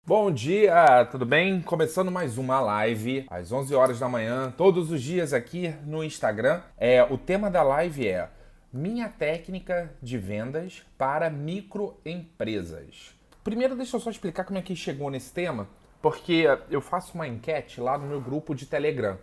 Bom dia, tudo bem? Começando mais uma live às 11 horas da manhã, todos os dias aqui no Instagram. O tema da live é Minha técnica de vendas para microempresas. Primeiro, deixa eu só explicar como é que chegou nesse tema, porque eu faço uma enquete lá no meu grupo de Telegram,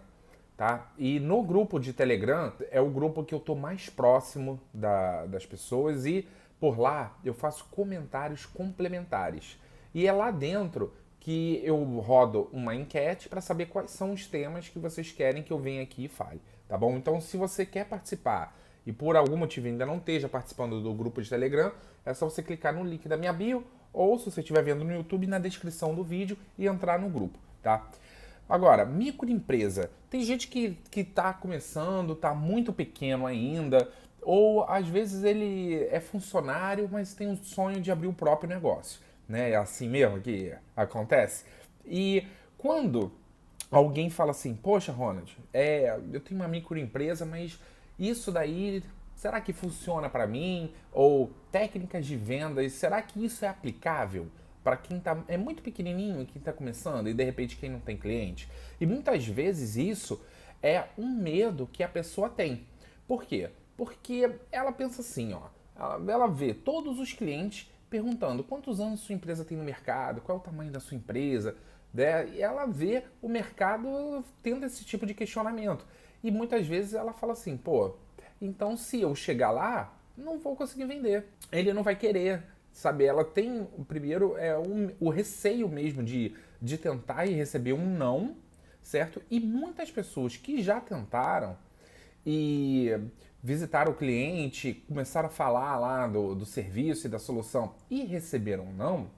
tá? E no grupo de Telegram é o grupo que eu tô mais próximo das pessoas e por lá eu faço comentários complementares. E é lá dentro que eu rodo uma enquete para saber quais são os temas que vocês querem que eu venha aqui e fale, tá bom? Então, se você quer participar e por algum motivo ainda não esteja participando do grupo de Telegram, é só você clicar no link da minha bio ou, se você estiver vendo no YouTube, na descrição do vídeo e entrar no grupo, tá? Agora, microempresa. Tem gente que tá começando, tá muito pequeno ainda, ou às vezes ele é funcionário, mas tem um sonho de abrir o próprio negócio, né? É assim mesmo que acontece. E quando alguém fala assim, poxa, Ronald, eu tenho uma microempresa, mas isso daí, será que funciona para mim? Ou técnicas de vendas, será que isso é aplicável para quem é muito pequenininho e quem está começando e de repente quem não tem cliente? E muitas vezes isso é um medo que a pessoa tem. Por quê? Porque ela pensa assim, ó, ela vê todos os clientes perguntando quantos anos sua empresa tem no mercado, qual é o tamanho da sua empresa, né? E ela vê o mercado tendo esse tipo de questionamento. E muitas vezes ela fala assim, pô, então se eu chegar lá, não vou conseguir vender. Ele não vai querer, sabe? Ela tem, primeiro, o receio mesmo de tentar e receber um não, certo? E muitas pessoas que já tentaram e visitaram o cliente, começaram a falar lá do serviço e da solução e receberam um não,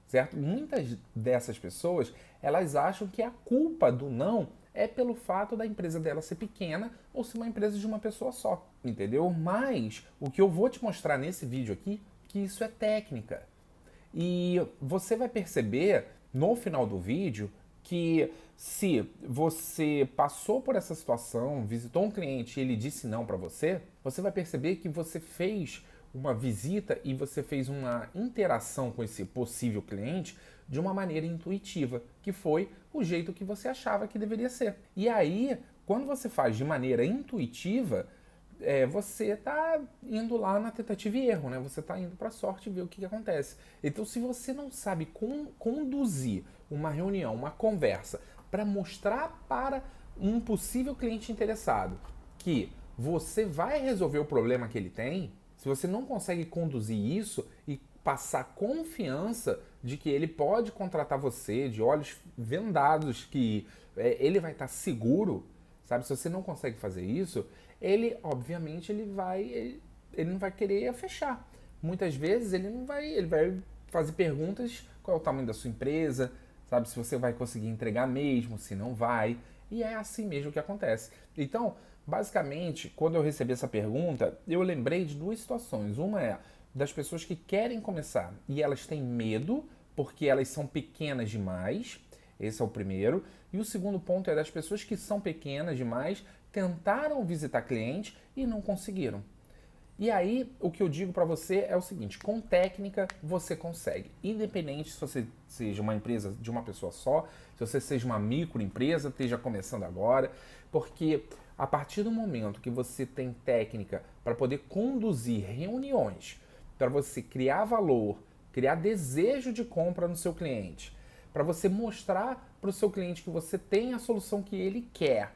certo? Muitas dessas pessoas, elas acham que a culpa do não é pelo fato da empresa dela ser pequena ou ser uma empresa de uma pessoa só, entendeu? Mas o que eu vou te mostrar nesse vídeo aqui, que isso é técnica. E você vai perceber no final do vídeo que se você passou por essa situação, visitou um cliente e ele disse não para você, você vai perceber que você fez uma visita e você fez uma interação com esse possível cliente de uma maneira intuitiva, que foi o jeito que você achava que deveria ser. E aí, quando você faz de maneira intuitiva, você está indo lá na tentativa e erro, né? Você está indo para a sorte e ver o que acontece. Então, se você não sabe conduzir uma reunião, uma conversa, para mostrar para um possível cliente interessado que você vai resolver o problema que ele tem, se você não consegue conduzir isso e passar confiança de que ele pode contratar você de olhos vendados, que ele vai estar seguro, sabe? Se você não consegue fazer isso, ele, obviamente, ele não vai querer fechar. Muitas vezes ele vai fazer perguntas: qual é o tamanho da sua empresa, sabe? Se você vai conseguir entregar mesmo, se não vai. E é assim mesmo que acontece. Então, basicamente, quando eu recebi essa pergunta, eu lembrei de duas situações. Uma é das pessoas que querem começar e elas têm medo porque elas são pequenas demais. Esse é o primeiro. E o segundo ponto é das pessoas que são pequenas demais, tentaram visitar cliente e não conseguiram. E aí, o que eu digo para você é o seguinte: com técnica você consegue. Independente se você seja uma empresa de uma pessoa só, se você seja uma microempresa, esteja começando agora, porque a partir do momento que você tem técnica para poder conduzir reuniões, para você criar valor, criar desejo de compra no seu cliente, para você mostrar para o seu cliente que você tem a solução que ele quer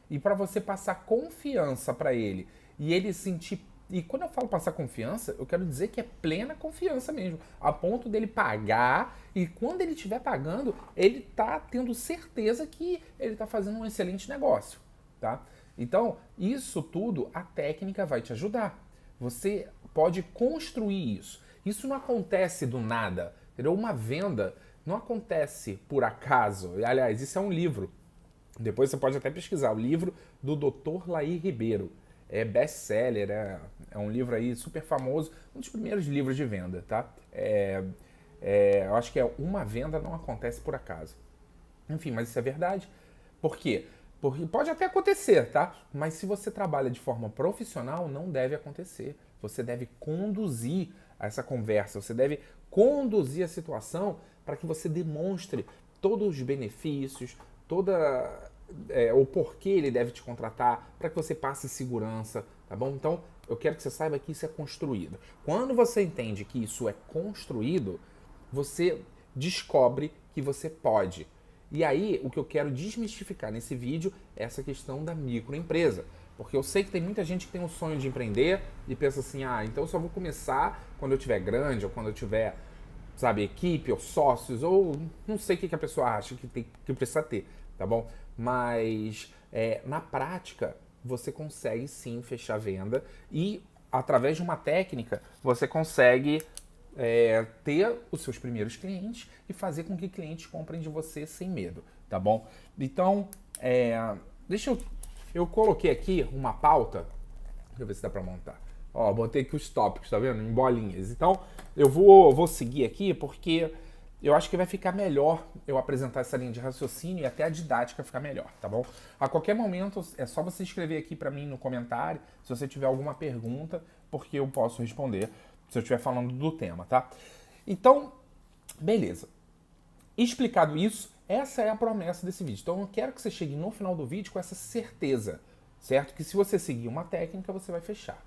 e para você passar confiança para ele e ele sentir. E quando eu falo passar confiança, eu quero dizer que é plena confiança mesmo, a ponto dele pagar e quando ele estiver pagando, ele tá tendo certeza que ele tá fazendo um excelente negócio, tá? Então, isso tudo a técnica vai te ajudar. Você pode construir isso. Isso não acontece do nada, entendeu? Uma venda não acontece por acaso. Aliás, isso é um livro. Depois você pode até pesquisar o livro do Dr. Laí Ribeiro. É best-seller, é um livro aí super famoso, um dos primeiros livros de venda, tá? Eu acho que uma venda não acontece por acaso. Enfim, mas isso é verdade. Por quê? Porque pode até acontecer, tá? Mas se você trabalha de forma profissional, não deve acontecer. Você deve conduzir essa conversa, você deve conduzir a situação para que você demonstre todos os benefícios, o porquê ele deve te contratar, para que você passe segurança, tá bom? Então, eu quero que você saiba que isso é construído. Quando você entende que isso é construído, você descobre que você pode. E aí, o que eu quero desmistificar nesse vídeo é essa questão da microempresa. Porque eu sei que tem muita gente que tem um sonho de empreender e pensa assim, então eu só vou começar quando eu tiver grande, ou quando eu tiver, sabe, equipe, ou sócios, ou não sei o que a pessoa acha que precisa ter, tá bom? Mas, na prática, você consegue sim fechar venda e, através de uma técnica, você consegue ter os seus primeiros clientes e fazer com que clientes comprem de você sem medo, tá bom? Então, eu coloquei aqui uma pauta, deixa eu ver se dá pra montar. Ó, botei aqui os tópicos, tá vendo? Em bolinhas. Então, eu vou seguir aqui porque eu acho que vai ficar melhor eu apresentar essa linha de raciocínio e até a didática ficar melhor, tá bom? A qualquer momento é só você escrever aqui pra mim no comentário se você tiver alguma pergunta, porque eu posso responder se eu estiver falando do tema, tá? Então, beleza. Explicado isso, essa é a promessa desse vídeo. Então eu quero que você chegue no final do vídeo com essa certeza, certo? Que se você seguir uma técnica, você vai fechar.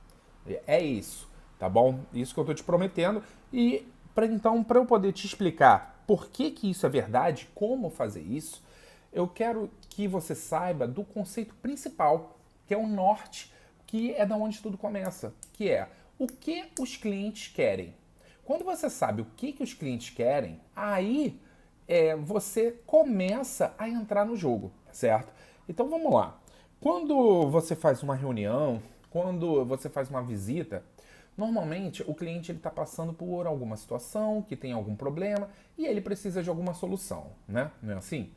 É isso, tá bom? Isso que eu tô te prometendo. E então, para eu poder te explicar por que isso é verdade, como fazer isso, eu quero que você saiba do conceito principal, que é o norte, que é da onde tudo começa, que é o que os clientes querem. Quando você sabe o que os clientes querem, aí você começa a entrar no jogo, certo? Então vamos lá. Quando você faz uma reunião, quando você faz uma visita, normalmente o cliente está passando por alguma situação, que tem algum problema, e ele precisa de alguma solução, né? Não é assim?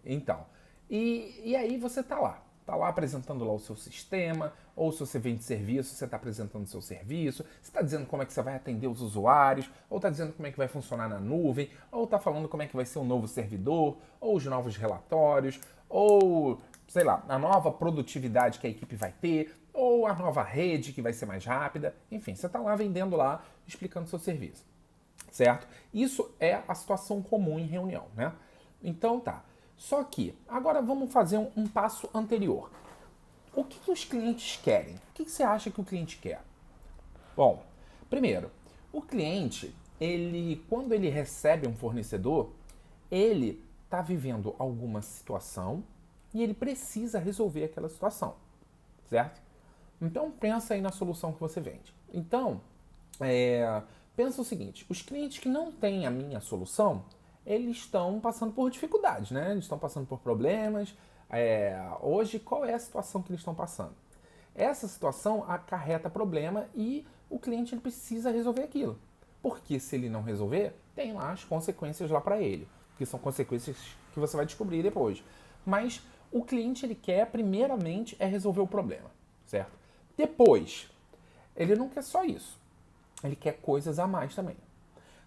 Então, e aí você está lá apresentando lá o seu sistema, ou se você vende serviço, você está apresentando o seu serviço, você está dizendo como é que você vai atender os usuários, ou está dizendo como é que vai funcionar na nuvem, ou está falando como é que vai ser o novo servidor, ou os novos relatórios, ou, sei lá, a nova produtividade que a equipe vai ter, ou a nova rede que vai ser mais rápida, enfim, você está lá vendendo lá, explicando o seu serviço, certo? Isso é a situação comum em reunião, né? Então tá. Só que, agora vamos fazer um passo anterior. O que os clientes querem? O que você acha que o cliente quer? Bom, primeiro, o cliente, quando ele recebe um fornecedor, ele está vivendo alguma situação e ele precisa resolver aquela situação, certo? Então, pensa aí na solução que você vende. Então, pensa o seguinte, os clientes que não têm a minha solução, eles estão passando por dificuldades, né? Eles estão passando por problemas. Hoje, qual é a situação que eles estão passando? Essa situação acarreta problema e o cliente ele precisa resolver aquilo. Porque se ele não resolver, tem lá as consequências lá para ele, que são consequências que você vai descobrir depois. Mas o cliente ele quer, primeiramente, resolver o problema, certo? Depois, ele não quer só isso. Ele quer coisas a mais também.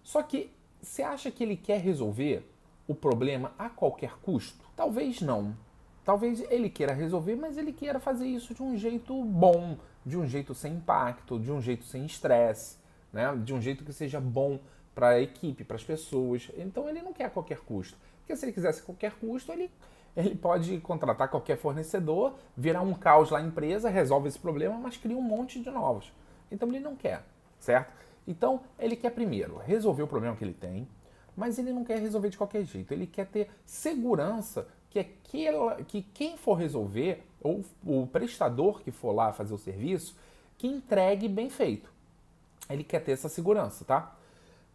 Só que você acha que ele quer resolver o problema a qualquer custo? Talvez não. Talvez ele queira resolver, mas ele queira fazer isso de um jeito bom, de um jeito sem impacto, de um jeito sem estresse, né? De um jeito que seja bom para a equipe, para as pessoas. Então ele não quer a qualquer custo. Porque se ele quisesse a qualquer custo, ele pode contratar qualquer fornecedor, virar um caos lá na empresa, resolve esse problema, mas cria um monte de novos. Então ele não quer, certo? Então, ele quer primeiro resolver o problema que ele tem, mas ele não quer resolver de qualquer jeito. Ele quer ter segurança que quem for resolver, ou o prestador que for lá fazer o serviço, que entregue bem feito. Ele quer ter essa segurança, tá?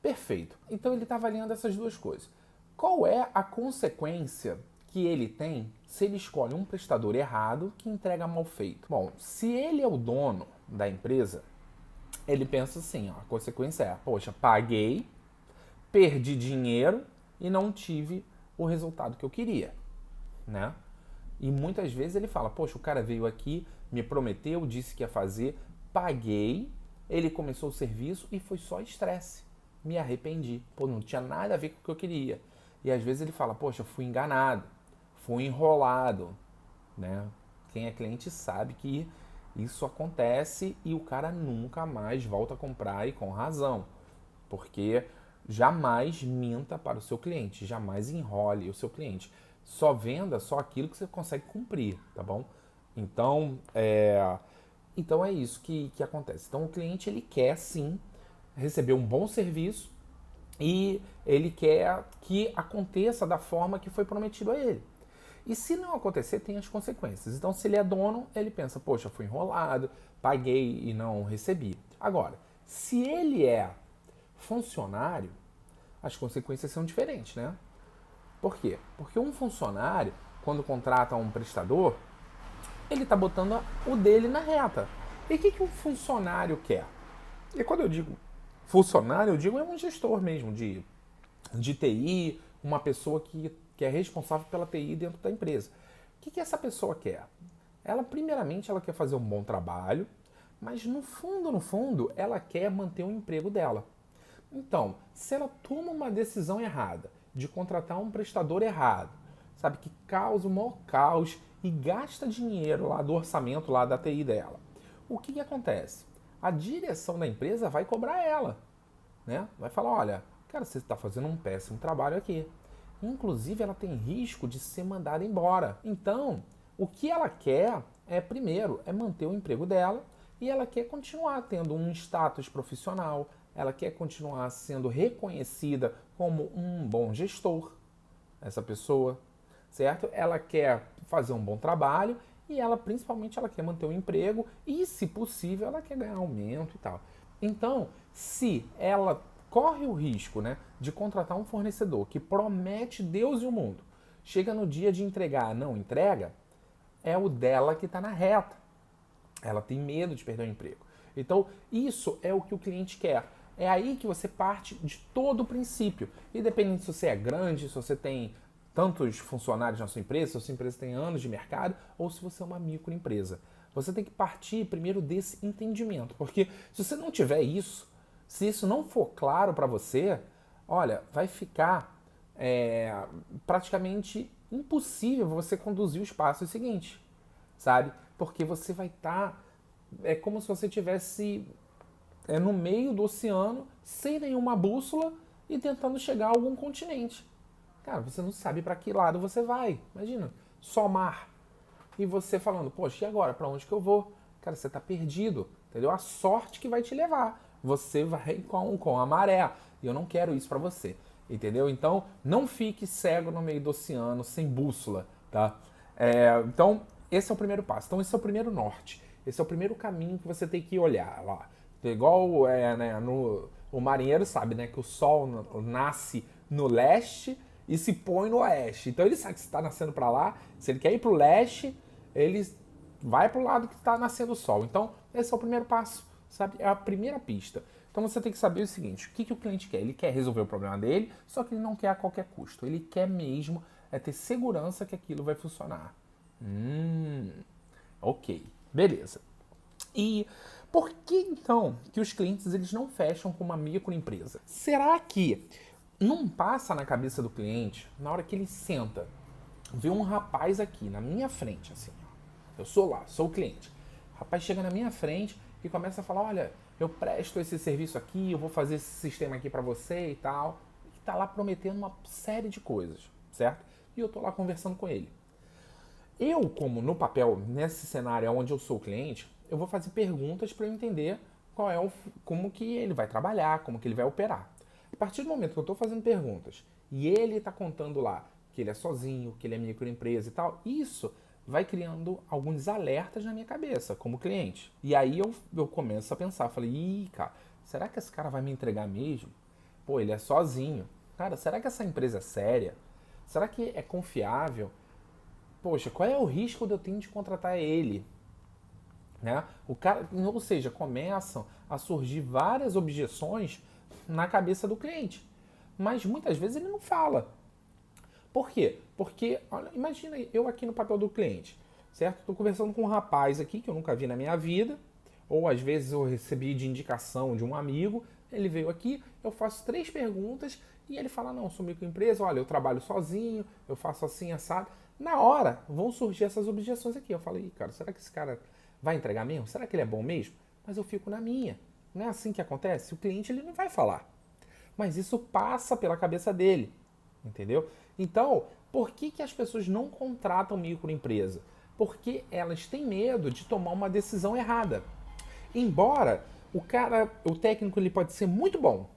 Perfeito. Então, ele está avaliando essas duas coisas. Qual é a consequência que ele tem se ele escolhe um prestador errado que entrega mal feito? Bom, se ele é o dono da empresa, ele pensa assim, ó, a consequência é, poxa, paguei, perdi dinheiro e não tive o resultado que eu queria, né? E muitas vezes ele fala, poxa, o cara veio aqui, me prometeu, disse que ia fazer, paguei, ele começou o serviço e foi só estresse. Me arrependi. Pô, não tinha nada a ver com o que eu queria. E às vezes ele fala, poxa, fui enganado, fui enrolado, né? Quem é cliente sabe que isso acontece e o cara nunca mais volta a comprar e com razão. Porque jamais minta para o seu cliente, jamais enrole o seu cliente. Só venda só aquilo que você consegue cumprir, tá bom? Então, então é isso que acontece. Então o cliente ele quer sim receber um bom serviço e ele quer que aconteça da forma que foi prometido a ele. E se não acontecer, tem as consequências. Então, se ele é dono, ele pensa, poxa, fui enrolado, paguei e não recebi. Agora, se ele é funcionário, as consequências são diferentes, né? Por quê? Porque um funcionário, quando contrata um prestador, ele está botando o dele na reta. E o que um funcionário quer? E quando eu digo funcionário, eu digo é um gestor mesmo de TI, uma pessoa que é responsável pela TI dentro da empresa. O que essa pessoa quer? Ela, primeiramente, ela quer fazer um bom trabalho, mas no fundo, ela quer manter o emprego dela. Então, se ela toma uma decisão errada de contratar um prestador errado, sabe, que causa o maior caos e gasta dinheiro lá do orçamento lá da TI dela, o que acontece? A direção da empresa vai cobrar ela, né? Vai falar, olha, cara, você está fazendo um péssimo trabalho aqui. Inclusive, ela tem risco de ser mandada embora. Então, o que ela quer primeiro, manter o emprego dela e ela quer continuar tendo um status profissional, ela quer continuar sendo reconhecida como um bom gestor, essa pessoa, certo? Ela quer fazer um bom trabalho e ela, principalmente, ela quer manter o emprego e, se possível, ela quer ganhar aumento e tal. Então, se ela corre o risco, né, de contratar um fornecedor que promete Deus e o mundo, chega no dia de entregar, não entrega, é o dela que está na reta. Ela tem medo de perder o emprego. Então, isso é o que o cliente quer. É aí que você parte de todo o princípio. Independente se você é grande, se você tem tantos funcionários na sua empresa, se a sua empresa tem anos de mercado, ou se você é uma microempresa. Você tem que partir primeiro desse entendimento. Porque se você não tiver isso, se isso não for claro para você, olha, vai ficar praticamente impossível você conduzir os passos seguintes, sabe? Porque você vai estar... é como se você estivesse no meio do oceano, sem nenhuma bússola e tentando chegar a algum continente. Cara, você não sabe para que lado você vai. Imagina, só mar. E você falando, poxa, e agora? Para onde que eu vou? Cara, você tá perdido, entendeu? A sorte que vai te levar. Você vai com a maré. E eu não quero isso para você, entendeu? Então, não fique cego no meio do oceano, sem bússola, tá? Então, esse é o primeiro passo. Então, esse é o primeiro norte. Esse é o primeiro caminho que você tem que olhar lá. Igual né, o marinheiro sabe, né, que o sol nasce no leste e se põe no oeste. Então ele sabe que se está nascendo para lá, se ele quer ir para o leste, ele vai para o lado que está nascendo o sol. Então esse é o primeiro passo, sabe? É a primeira pista. Então você tem que saber o seguinte, o que o cliente quer? Ele quer resolver o problema dele, só que ele não quer a qualquer custo. Ele quer mesmo ter segurança que aquilo vai funcionar. Ok, beleza. E por que então que os clientes eles não fecham com uma microempresa? Será que não passa na cabeça do cliente, na hora que ele senta, vê um rapaz aqui na minha frente, assim, ó, eu sou lá, sou o cliente. O rapaz chega na minha frente e começa a falar, olha, eu presto esse serviço aqui, eu vou fazer esse sistema aqui para você e tal. E tá lá prometendo uma série de coisas, certo? E eu tô lá conversando com ele. Eu, como no papel, nesse cenário onde eu sou o cliente, eu vou fazer perguntas para eu entender como que ele vai trabalhar, como que ele vai operar. A partir do momento que eu estou fazendo perguntas e ele está contando lá que ele é sozinho, que ele é microempresa e tal, isso vai criando alguns alertas na minha cabeça, como cliente. E aí eu começo a pensar, falei, ih, cara, será que esse cara vai me entregar mesmo? Pô, ele é sozinho. Cara, será que essa empresa é séria? Será que é confiável? Poxa, qual é o risco de eu ter de contratar ele? Né? O cara, ou seja, começam a surgir várias objeções na cabeça do cliente. Mas muitas vezes ele não fala. Por quê? Porque, olha, imagina eu aqui no papel do cliente, certo? Estou conversando com um rapaz aqui que eu nunca vi na minha vida, ou às vezes eu recebi de indicação de um amigo, ele veio aqui, eu faço 3 perguntas e ele fala, não, sou microempresa, olha, eu trabalho sozinho, eu faço assim, assado. Na hora, vão surgir essas objeções aqui. Eu falei, cara, será que esse cara vai entregar mesmo? Será que ele é bom mesmo? Mas eu fico na minha. Não é assim que acontece? O cliente ele não vai falar. mas isso passa pela cabeça dele, entendeu? Então, por que as pessoas não contratam microempresa? Porque elas têm medo de tomar uma decisão errada. Embora o técnico ele pode ser muito bom,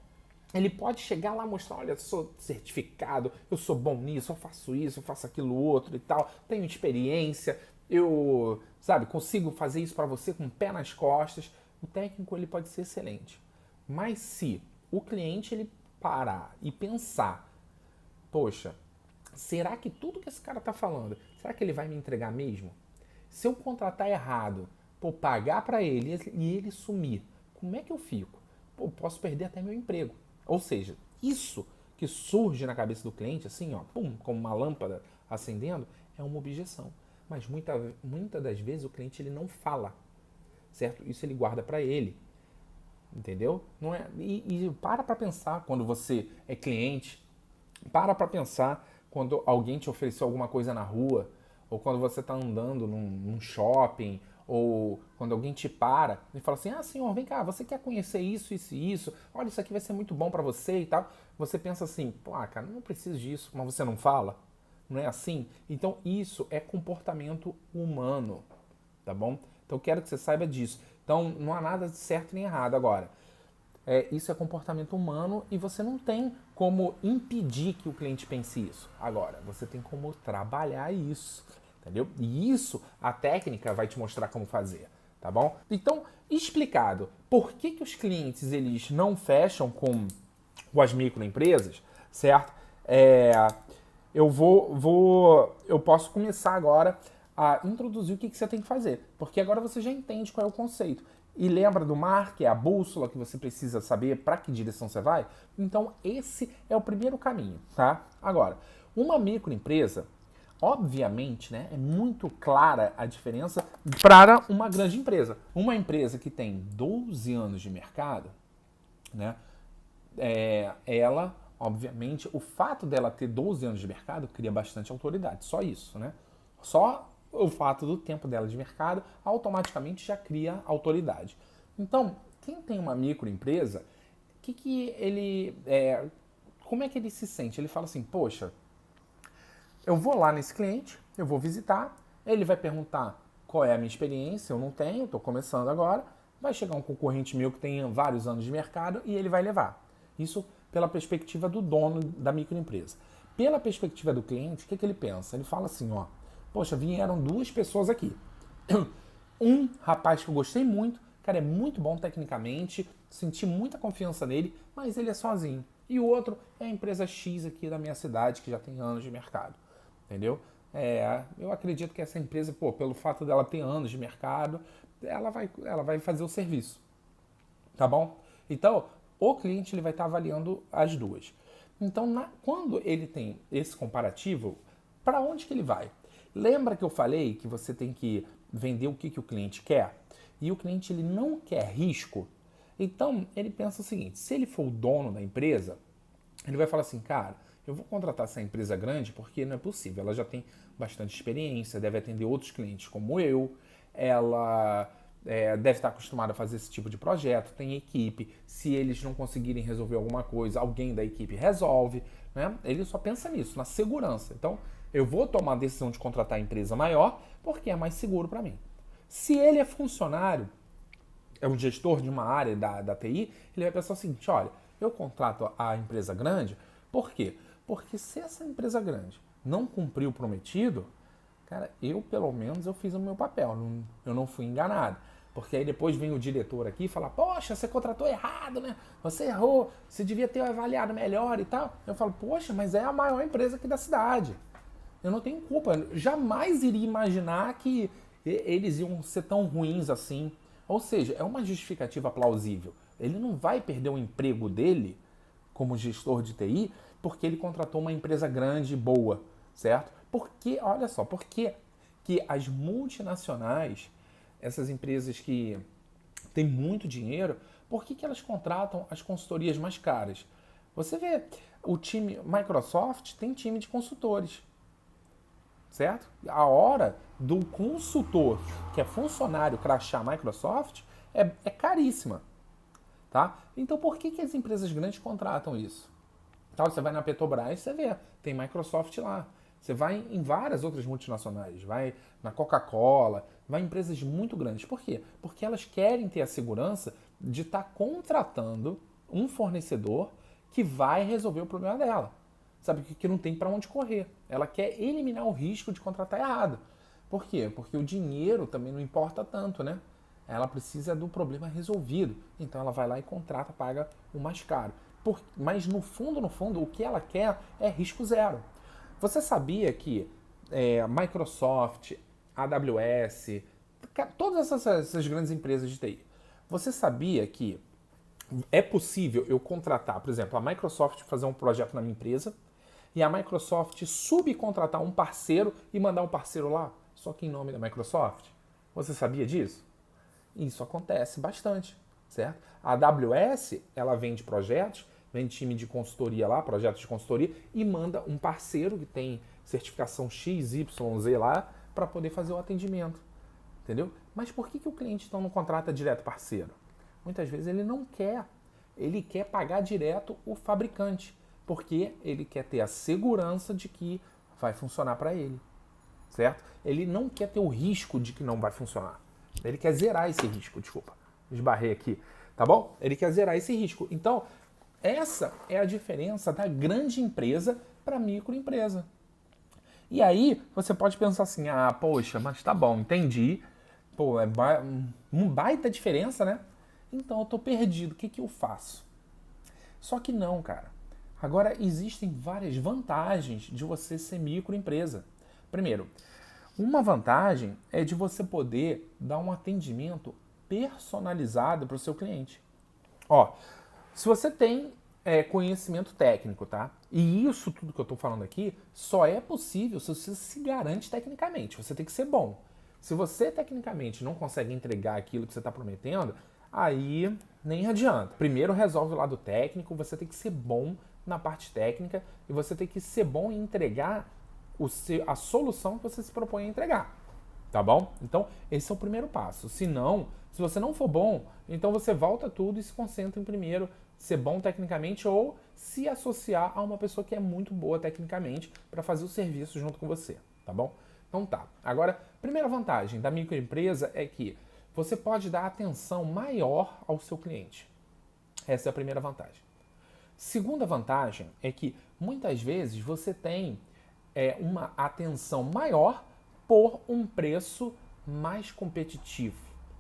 ele pode chegar lá e mostrar, olha, eu sou certificado, eu sou bom nisso, eu faço isso, eu faço aquilo outro e tal, tenho experiência, eu, sabe, consigo fazer isso para você com o pé nas costas. O técnico ele pode ser excelente. Mas se o cliente ele parar e pensar, poxa, será que tudo que esse cara tá falando, será que ele vai me entregar mesmo? Se eu contratar errado, pô, pagar para ele e ele sumir, como é que eu fico? Pô, posso perder até meu emprego. Ou seja, isso que surge na cabeça do cliente, assim, ó, pum, como uma lâmpada acendendo, é uma objeção. Mas muitas das vezes o cliente ele não fala, certo? Isso ele guarda para ele, entendeu? Não é, e para pensar quando você é cliente, para pensar quando alguém te ofereceu alguma coisa na rua, ou quando você está andando num shopping, ou quando alguém te para e fala assim, ah, senhor, vem cá, você quer conhecer isso, isso e isso? Olha, isso aqui vai ser muito bom para você e tal. Você pensa assim, pô, cara, não preciso disso, mas você não fala? Não é assim? Então isso é comportamento humano, tá bom? Então eu quero que você saiba disso. Então não há nada de certo nem errado agora. Isso é comportamento humano e você não tem como impedir que o cliente pense isso. Agora, você tem como trabalhar isso, entendeu? E isso a técnica vai te mostrar como fazer, tá bom? Então, explicado por que os clientes eles não fecham com as microempresas, certo? Eu posso começar agora a introduzir o que você tem que fazer, porque agora você já entende qual é o conceito. E lembra do mar, que é a bússola que você precisa saber para que direção você vai? Então, esse é o primeiro caminho, tá? Agora, uma microempresa, obviamente, né, é muito clara a diferença para uma grande empresa. Uma empresa que tem 12 anos de mercado, né, ela, obviamente, o fato dela ter 12 anos de mercado cria bastante autoridade. Só isso, né? Só o fato do tempo dela de mercado automaticamente já cria autoridade. Então, quem tem uma microempresa, como é que ele se sente? Ele fala assim, poxa, eu vou lá nesse cliente, eu vou visitar, ele vai perguntar qual é a minha experiência, eu não tenho, estou começando agora, vai chegar um concorrente meu que tem vários anos de mercado e ele vai levar. Isso pela perspectiva do dono da microempresa. Pela perspectiva do cliente, o que ele pensa? Ele fala assim, ó, poxa, vieram duas pessoas aqui. Um rapaz que eu gostei muito, cara, é muito bom tecnicamente, senti muita confiança nele, mas ele é sozinho. E o outro é a empresa X aqui da minha cidade, que já tem anos de mercado. Entendeu? Eu acredito que essa empresa, pô, pelo fato dela ter anos de mercado, ela vai fazer o serviço. Tá bom? Então, o cliente ele vai estar avaliando as duas. Então, quando ele tem esse comparativo, para onde que ele vai? Lembra que eu falei que você tem que vender o que o cliente quer? E o cliente ele não quer risco? Então, ele pensa o seguinte, se ele for o dono da empresa, ele vai falar assim, cara, eu vou contratar essa empresa grande porque não é possível, ela já tem bastante experiência, deve atender outros clientes como eu, ela deve estar acostumada a fazer esse tipo de projeto, tem equipe, se eles não conseguirem resolver alguma coisa, alguém da equipe resolve, né? Ele só pensa nisso, na segurança. Então, eu vou tomar a decisão de contratar a empresa maior porque é mais seguro para mim. Se ele é funcionário, é um gestor de uma área da TI, ele vai pensar o seguinte, olha, eu contrato a empresa grande, por quê? Porque se essa empresa grande não cumprir o prometido, cara, pelo menos eu fiz o meu papel, eu não fui enganado. Porque aí depois vem o diretor aqui e fala, poxa, você contratou errado, né? Você errou, você devia ter avaliado melhor e tal. Eu falo, poxa, mas é a maior empresa aqui da cidade. Eu não tenho culpa. Eu jamais iria imaginar que eles iam ser tão ruins assim. Ou seja, é uma justificativa plausível. Ele não vai perder o emprego dele como gestor de TI porque ele contratou uma empresa grande e boa, certo? Porque, olha só, porque que as multinacionais, essas empresas que têm muito dinheiro, por que elas contratam as consultorias mais caras? Você vê, o time Microsoft tem time de consultores, certo? A hora do consultor, que é funcionário, crachá Microsoft, é caríssima. tá? Então por que as empresas grandes contratam isso? Tá? Você vai na Petrobras, você vê, tem Microsoft lá. Você vai em várias outras multinacionais, vai na Coca-Cola, vai em empresas muito grandes. Por quê? Porque elas querem ter a segurança de estar contratando um fornecedor que vai resolver o problema dela. Sabe, que não tem para onde correr. Ela quer eliminar o risco de contratar errado. Por quê? Porque o dinheiro também não importa tanto, né? Ela precisa do problema resolvido. Então ela vai lá e contrata, paga o mais caro. Mas no fundo, o que ela quer é risco zero. Você sabia que Microsoft, AWS, todas essas grandes empresas de TI, você sabia que é possível eu contratar, por exemplo, a Microsoft fazer um projeto na minha empresa e a Microsoft subcontratar um parceiro e mandar um parceiro lá, só que em nome da Microsoft? Você sabia disso? Isso acontece bastante, certo? A AWS, ela vende projetos, vende time de consultoria lá, projetos de consultoria, e manda um parceiro que tem certificação X, Y, Z lá, para poder fazer o atendimento, entendeu? Mas por que o cliente então não contrata direto parceiro? Muitas vezes ele não quer, ele quer pagar direto o fabricante, porque ele quer ter a segurança de que vai funcionar para ele, certo? Ele não quer ter o risco de que não vai funcionar. Ele quer zerar esse risco, desculpa, esbarrei aqui, tá bom? Ele quer zerar esse risco. Então, essa é a diferença da grande empresa para a microempresa. E aí, você pode pensar assim, ah, poxa, mas tá bom, entendi. Pô, é uma baita diferença, né? Então, eu tô perdido, o que eu faço? Só que não, cara. Agora, existem várias vantagens de você ser microempresa. Primeiro, uma vantagem é de você poder dar um atendimento personalizado para o seu cliente. Ó, se você tem conhecimento técnico, tá? E isso tudo que eu estou falando aqui só é possível se você se garante tecnicamente. Você tem que ser bom. Se você tecnicamente não consegue entregar aquilo que você está prometendo, aí nem adianta. Primeiro resolve o lado técnico, você tem que ser bom na parte técnica e você tem que ser bom em entregar a solução que você se propõe a entregar, tá bom? Então, esse é o primeiro passo. Se você não for bom, então você volta tudo e se concentra em primeiro ser bom tecnicamente ou se associar a uma pessoa que é muito boa tecnicamente para fazer o serviço junto com você, tá bom? Então tá. Agora, primeira vantagem da microempresa é que você pode dar atenção maior ao seu cliente. Essa é a primeira vantagem. Segunda vantagem é que muitas vezes você tem uma atenção maior por um preço mais competitivo,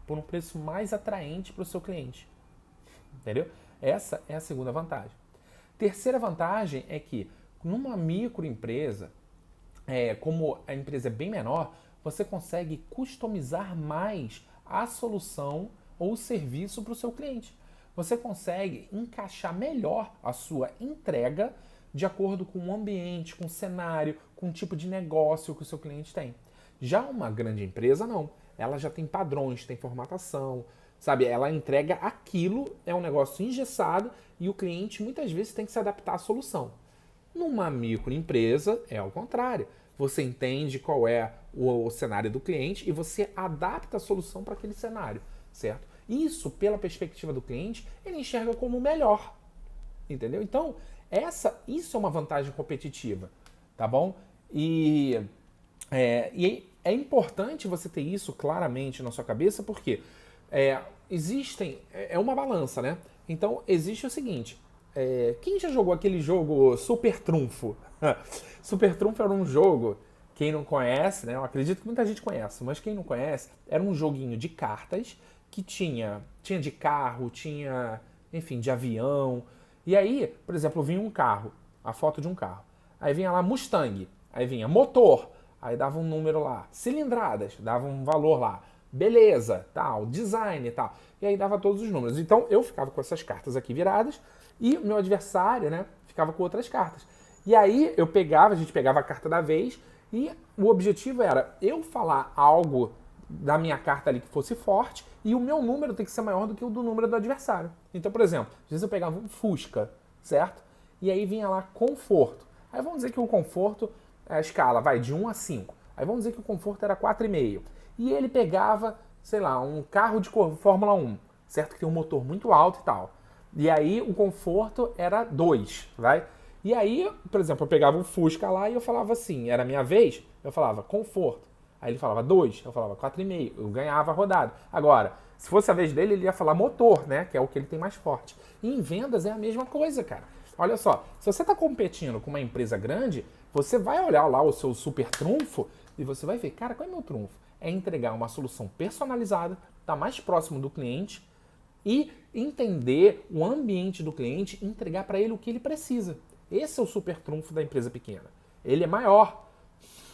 por um preço mais atraente para o seu cliente. Entendeu? Essa é a segunda vantagem. Terceira vantagem é que numa microempresa, como a empresa é bem menor, você consegue customizar mais a solução ou o serviço para o seu cliente. Você consegue encaixar melhor a sua entrega de acordo com o ambiente, com o cenário, com o tipo de negócio que o seu cliente tem. Já uma grande empresa, não. Ela já tem padrões, tem formatação, sabe? Ela entrega aquilo, é um negócio engessado e o cliente muitas vezes tem que se adaptar à solução. Numa microempresa, é ao contrário. Você entende qual é o cenário do cliente e você adapta a solução para aquele cenário, certo? Isso, pela perspectiva do cliente, ele enxerga como melhor, entendeu? Então, isso é uma vantagem competitiva, tá bom? E é importante você ter isso claramente na sua cabeça, porque é uma balança, né? Então, existe o seguinte, quem já jogou aquele jogo Super Trunfo? Super Trunfo era um jogo, quem não conhece, né? Eu acredito que muita gente conhece, mas quem não conhece, era um joguinho de cartas que tinha de carro, tinha, enfim, de avião. E aí, por exemplo, vinha um carro, a foto de um carro. Aí vinha lá Mustang, aí vinha motor, aí dava um número lá, cilindradas, dava um valor lá, beleza, tal, design e tal. E aí dava todos os números. Então eu ficava com essas cartas aqui viradas e o meu adversário, né, ficava com outras cartas. E aí a gente pegava a carta da vez e o objetivo era eu falar algo da minha carta ali que fosse forte e o meu número tem que ser maior do que o do número do adversário. Então, por exemplo, às vezes eu pegava um Fusca, certo? E aí vinha lá conforto. Aí vamos dizer que o conforto, a escala vai de 1 a 5. Aí vamos dizer que o conforto era 4,5. E ele pegava, sei lá, um carro de Fórmula 1, certo? Que tem um motor muito alto e tal. E aí o conforto era 2, vai? E aí, por exemplo, eu pegava o Fusca lá e eu falava assim, era a minha vez, eu falava conforto. Aí ele falava 2, eu falava 4,5, eu ganhava a rodada. Agora, se fosse a vez dele, ele ia falar motor, né? Que é o que ele tem mais forte. E em vendas é a mesma coisa, cara. Olha só, se você está competindo com uma empresa grande, você vai olhar lá o seu super trunfo e você vai ver, cara, qual é o meu trunfo? É entregar uma solução personalizada, tá mais próximo do cliente e entender o ambiente do cliente e entregar para ele o que ele precisa. Esse é o super trunfo da empresa pequena. Ele é maior,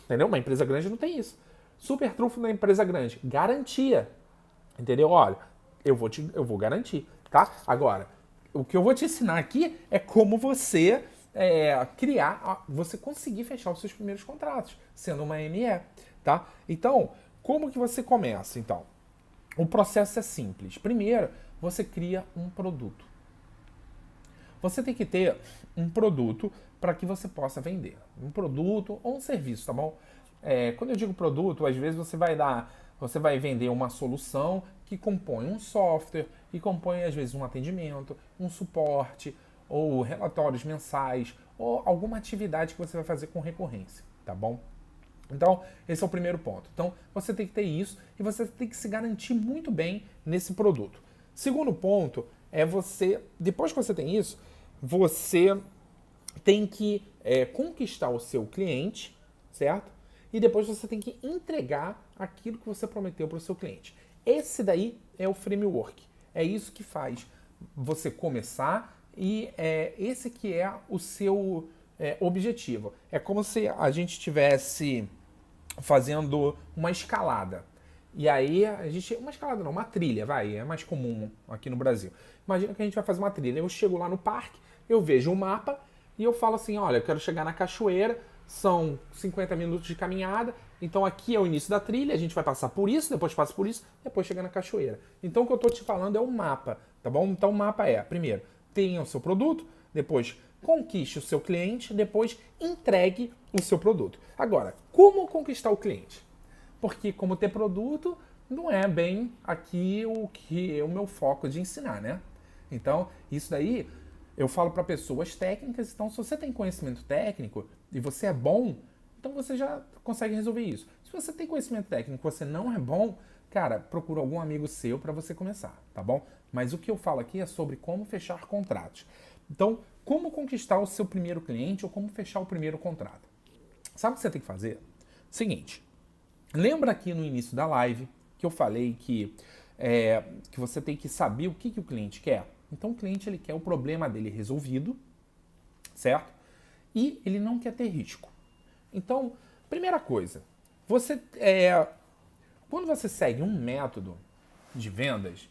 entendeu? Uma empresa grande não tem isso. Super trunfo da empresa grande, garantia. Entendeu? Olha, eu vou garantir, tá? Agora, o que eu vou te ensinar aqui é como você você conseguir fechar os seus primeiros contratos, sendo uma ME, tá? Então, como que você começa? Então, o processo é simples. Primeiro, você cria um produto. Você tem que ter um produto para que você possa vender. Um produto ou um serviço, tá bom? Quando eu digo produto, às vezes você vai vender uma solução que compõe um software e compõe às vezes um atendimento, um suporte ou relatórios mensais ou alguma atividade que você vai fazer com recorrência, tá bom? Então, esse é o primeiro ponto. Então, você tem que ter isso e você tem que se garantir muito bem nesse produto. Segundo ponto é depois que você tem isso, você tem que conquistar o seu cliente, certo? E depois você tem que entregar aquilo que você prometeu para o seu cliente. Esse daí é o framework. É isso que faz você começar e esse que é o seu objetivo. É como se a gente estivesse fazendo uma escalada. E aí uma escalada não, uma trilha, é mais comum aqui no Brasil. Imagina que a gente vai fazer uma trilha. Eu chego lá no parque, eu vejo um mapa e eu falo assim, olha, eu quero chegar na cachoeira, são 50 minutos de caminhada, então aqui é o início da trilha, a gente vai passar por isso, depois passa por isso, depois chega na cachoeira. Então o que eu estou te falando é um mapa, tá bom? Então o mapa primeiro, tenha o seu produto, depois conquiste o seu cliente, depois entregue o seu produto. Agora, como conquistar o cliente? Porque como ter produto não é bem aqui o que é o meu foco de ensinar, né? Então, isso daí eu falo para pessoas técnicas, então se você tem conhecimento técnico e você é bom, então você já consegue resolver isso. Se você tem conhecimento técnico e você não é bom, cara, procura algum amigo seu para você começar, tá bom? Mas o que eu falo aqui é sobre como fechar contratos. Então, como conquistar o seu primeiro cliente ou como fechar o primeiro contrato. Sabe o que você tem que fazer? Seguinte, lembra aqui no início da live que eu falei que você tem que saber o que o cliente quer? Então o cliente ele quer o problema dele resolvido, certo? E ele não quer ter risco. Então, primeira coisa, quando você segue um método de vendas,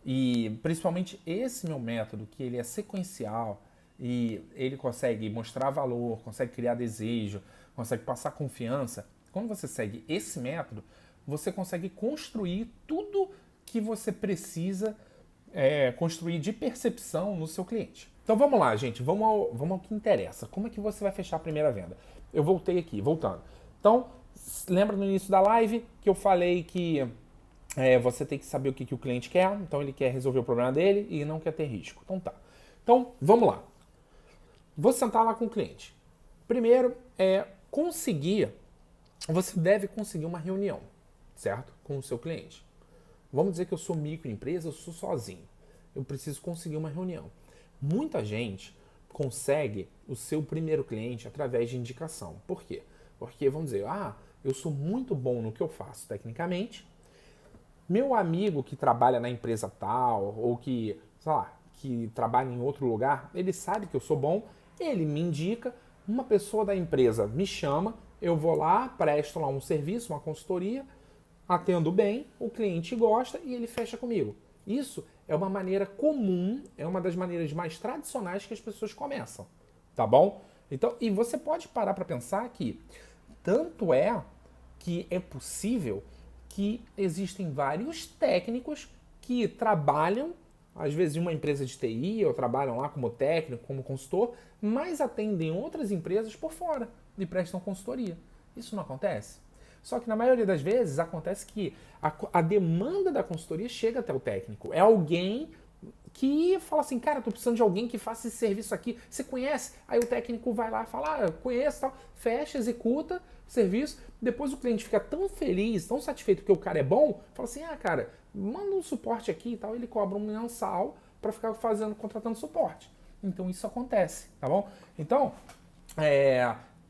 e principalmente esse meu método, que ele é sequencial, e ele consegue mostrar valor, consegue criar desejo, consegue passar confiança, quando você segue esse método, você consegue construir tudo que você precisa construir de percepção no seu cliente. Então vamos lá, gente, vamos ao que interessa. Como é que você vai fechar a primeira venda? Eu voltando. Então, lembra no início da live que eu falei que você tem que saber o que o cliente quer, então ele quer resolver o problema dele e não quer ter risco. Então tá. Então, vamos lá. Vou sentar lá com o cliente. Primeiro, você deve conseguir uma reunião, certo? Com o seu cliente. Vamos dizer que eu sou microempresa, eu sou sozinho. Eu preciso conseguir uma reunião. Muita gente consegue o seu primeiro cliente através de indicação. Por quê? Porque vamos dizer, eu sou muito bom no que eu faço tecnicamente. Meu amigo que trabalha na empresa tal, ou que, sei lá, que trabalha em outro lugar, ele sabe que eu sou bom, ele me indica, uma pessoa da empresa me chama, eu vou lá, presto lá um serviço, uma consultoria, atendo bem, o cliente gosta e ele fecha comigo. Isso é uma maneira comum, é uma das maneiras mais tradicionais que as pessoas começam, tá bom? Então, e você pode parar para pensar que tanto é que é possível que existem vários técnicos que trabalham, às vezes em uma empresa de TI, ou trabalham lá como técnico, como consultor, mas atendem outras empresas por fora e prestam consultoria. Isso não acontece? Só que na maioria das vezes acontece que a demanda da consultoria chega até o técnico. É alguém que fala assim, cara, tô precisando de alguém que faça esse serviço aqui, você conhece? Aí o técnico vai lá e fala, conheço, tal, fecha, executa o serviço, depois o cliente fica tão feliz, tão satisfeito porque o cara é bom, fala assim, cara, manda um suporte aqui e tal, ele cobra um mensal para ficar contratando suporte. Então isso acontece, tá bom? Então,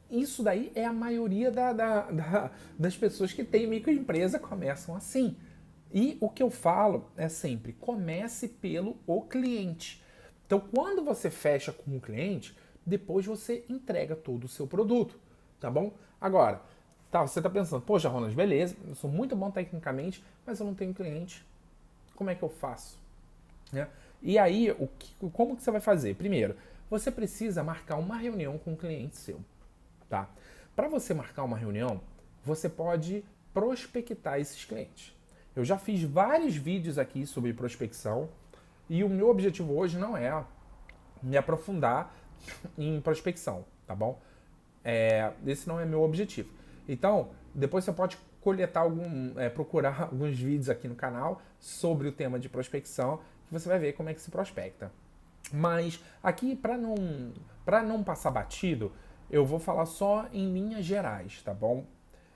isso daí é a maioria das pessoas que têm microempresa começam assim. E o que eu falo é sempre, comece pelo o cliente. Então, quando você fecha com o cliente, depois você entrega todo o seu produto, tá bom? Agora, você tá pensando, poxa, Ronald, beleza, eu sou muito bom tecnicamente, mas eu não tenho cliente. Como é que eu faço? Né? E aí, como que você vai fazer? Primeiro, você precisa marcar uma reunião com o cliente seu, tá? Para você marcar uma reunião, você pode prospectar esses clientes. Eu já fiz vários vídeos aqui sobre prospecção e o meu objetivo hoje não é me aprofundar em prospecção, tá bom? Esse não é meu objetivo. Então, depois você pode procurar alguns vídeos aqui no canal sobre o tema de prospecção, que você vai ver como é que se prospecta. Mas aqui, para não passar batido, eu vou falar só em linhas gerais, tá bom?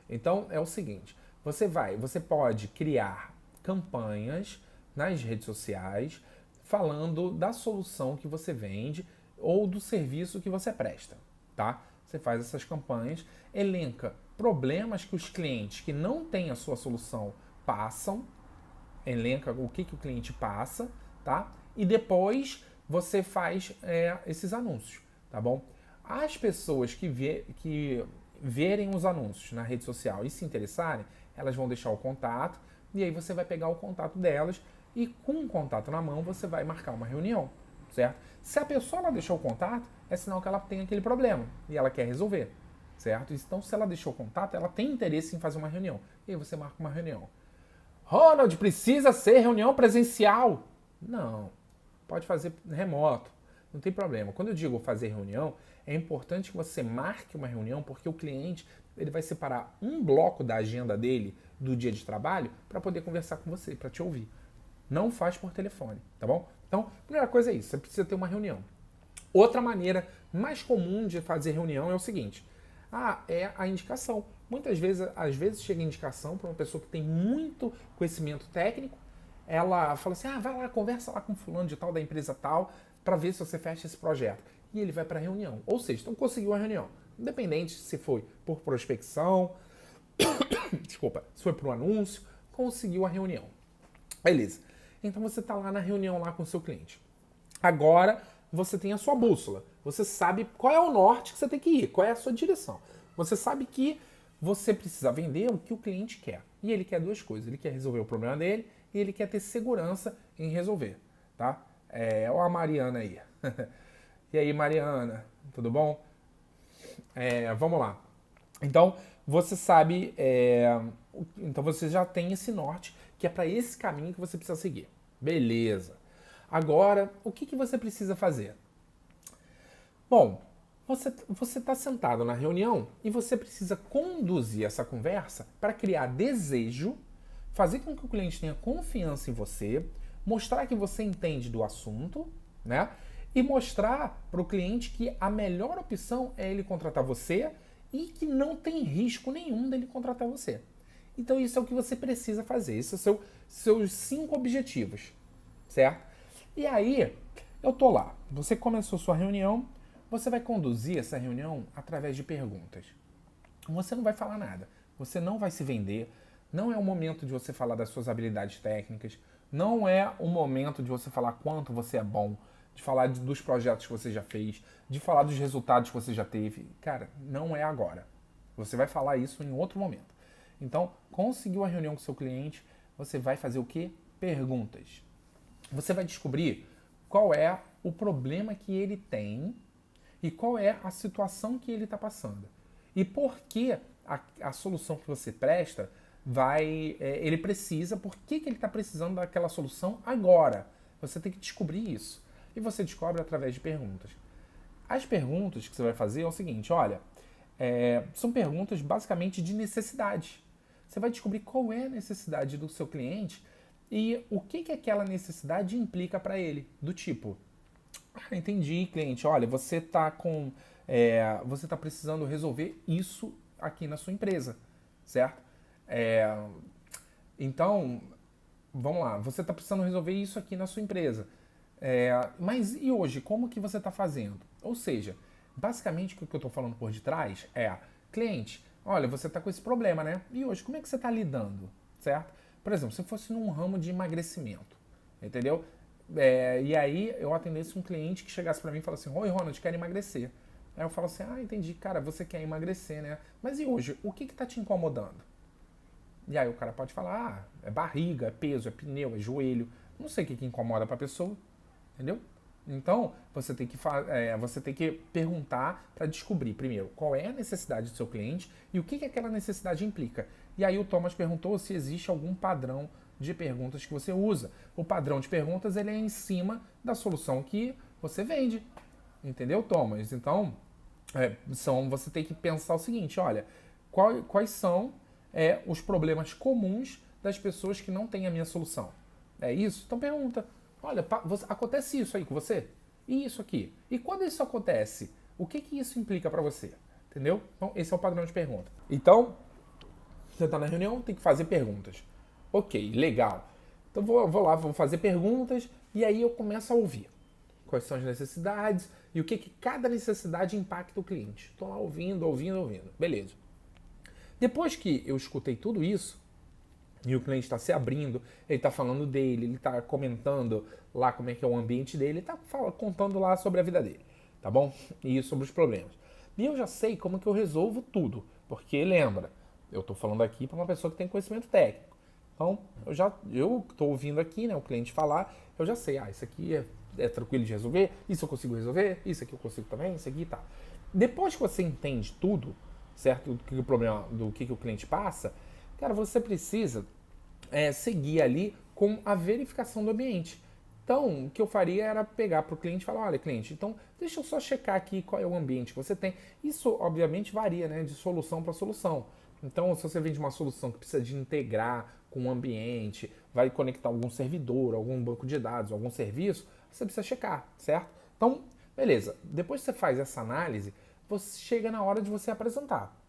Então, é o seguinte, você pode criar campanhas nas redes sociais falando da solução que você vende ou do serviço que você presta, tá? Você faz essas campanhas, elenca problemas que os clientes que não têm a sua solução passam, elenca o que o cliente passa, tá? E depois você faz esses anúncios, tá bom? As pessoas que verem os anúncios na rede social e se interessarem, elas vão deixar o contato e aí você vai pegar o contato delas e com o contato na mão você vai marcar uma reunião, certo? Se a pessoa ela deixou o contato, é sinal que ela tem aquele problema e ela quer resolver, certo? Então se ela deixou o contato, ela tem interesse em fazer uma reunião e aí você marca uma reunião. Ronald, precisa ser reunião presencial? Não, pode fazer remoto, não tem problema. Quando eu digo fazer reunião, é importante que você marque uma reunião porque o cliente ele vai separar um bloco da agenda dele do dia de trabalho para poder conversar com você, para te ouvir. Não faz por telefone, tá bom? Então, a primeira coisa é isso, você precisa ter uma reunião. Outra maneira mais comum de fazer reunião é o seguinte, é a indicação. Às vezes chega indicação para uma pessoa que tem muito conhecimento técnico, ela fala assim, vai lá, conversa lá com fulano de tal, da empresa tal, para ver se você fecha esse projeto. E ele vai para a reunião. Ou seja, então conseguiu a reunião. Independente se foi por prospecção, desculpa, se foi por um anúncio, conseguiu a reunião. Beleza. Então você está lá na reunião lá com o seu cliente. Agora você tem a sua bússola. Você sabe qual é o norte que você tem que ir, qual é a sua direção. Você sabe que você precisa vender o que o cliente quer. E ele quer duas coisas. Ele quer resolver o problema dele e ele quer ter segurança em resolver. Tá? Olha a Mariana aí. E aí, Mariana, tudo bom? Vamos lá. Então, você sabe, então você já tem esse norte, que é para esse caminho que você precisa seguir. Beleza. Agora, o que você precisa fazer? Bom, você está sentado na reunião e você precisa conduzir essa conversa para criar desejo, fazer com que o cliente tenha confiança em você, mostrar que você entende do assunto, né? E mostrar para o cliente que a melhor opção é ele contratar você e que não tem risco nenhum dele contratar você. Então isso é o que você precisa fazer. Esses são seus 5 objetivos, certo? E aí, eu tô lá. Você começou sua reunião, você vai conduzir essa reunião através de perguntas. Você não vai falar nada. Você não vai se vender. Não é o momento de você falar das suas habilidades técnicas. Não é o momento de você falar quanto você é bom, de falar dos projetos que você já fez, de falar dos resultados que você já teve. Cara, não é agora. Você vai falar isso em outro momento. Então, conseguiu a reunião com o seu cliente, você vai fazer o quê? Perguntas. Você vai descobrir qual é o problema que ele tem e qual é a situação que ele está passando. E por que a solução que você presta ele precisa, por que ele está precisando daquela solução agora? Você tem que descobrir isso. E você descobre através de perguntas. As perguntas que você vai fazer é o seguinte, olha, são perguntas basicamente de necessidade. Você vai descobrir qual é a necessidade do seu cliente e o que que aquela necessidade implica para ele. Do tipo, entendi, cliente, olha, você tá precisando resolver isso aqui na sua empresa, certo? É, então, vamos lá, você está precisando resolver isso aqui na sua empresa. Mas e hoje, como que você está fazendo? Ou seja, basicamente o que eu estou falando por detrás é, cliente, olha, você está com esse problema, né? E hoje, como é que você está lidando? Certo? Por exemplo, se fosse num ramo de emagrecimento, entendeu? E aí eu atendesse um cliente que chegasse para mim e falasse assim, oi Ronald, quero emagrecer. Aí eu falo assim, entendi, cara, você quer emagrecer, né? Mas e hoje, o que está te incomodando? E aí o cara pode falar, é barriga, é peso, é pneu, é joelho. Não sei o que incomoda para a pessoa, entendeu? Então, você tem que perguntar para descobrir, primeiro, qual é a necessidade do seu cliente e o que aquela necessidade implica. E aí o Thomas perguntou se existe algum padrão de perguntas que você usa. O padrão de perguntas ele é em cima da solução que você vende. Entendeu, Thomas? Então, você tem que pensar o seguinte, olha, quais são os problemas comuns das pessoas que não têm a minha solução? É isso? Então pergunta, olha, acontece isso aí com você? E isso aqui? E quando isso acontece, o que isso implica para você? Entendeu? Então, esse é o padrão de pergunta. Então, você está na reunião, tem que fazer perguntas. Ok, legal. Então vou lá, vou fazer perguntas e aí eu começo a ouvir. Quais são as necessidades e o que cada necessidade impacta o cliente. Estou lá ouvindo. Beleza. Depois que eu escutei tudo isso, e o cliente está se abrindo, ele está falando dele, ele está comentando lá como é que é o ambiente dele, ele está contando lá sobre a vida dele, tá bom? E sobre os problemas. E eu já sei como que eu resolvo tudo, porque lembra, eu estou falando aqui para uma pessoa que tem conhecimento técnico. Então, eu estou ouvindo aqui, né, o cliente falar, eu já sei, isso aqui é tranquilo de resolver, isso eu consigo resolver, isso aqui eu consigo também, isso aqui tá. Depois que você entende tudo, certo, do que o cliente passa, cara, você precisa seguir ali com a verificação do ambiente. Então, o que eu faria era pegar para o cliente e falar, olha, cliente, então deixa eu só checar aqui qual é o ambiente que você tem. Isso, obviamente, varia, né, de solução para solução. Então, se você vende uma solução que precisa de integrar com o ambiente, vai conectar algum servidor, algum banco de dados, algum serviço, você precisa checar, certo? Então, beleza. Depois que você faz essa análise, você chega na hora de você apresentar.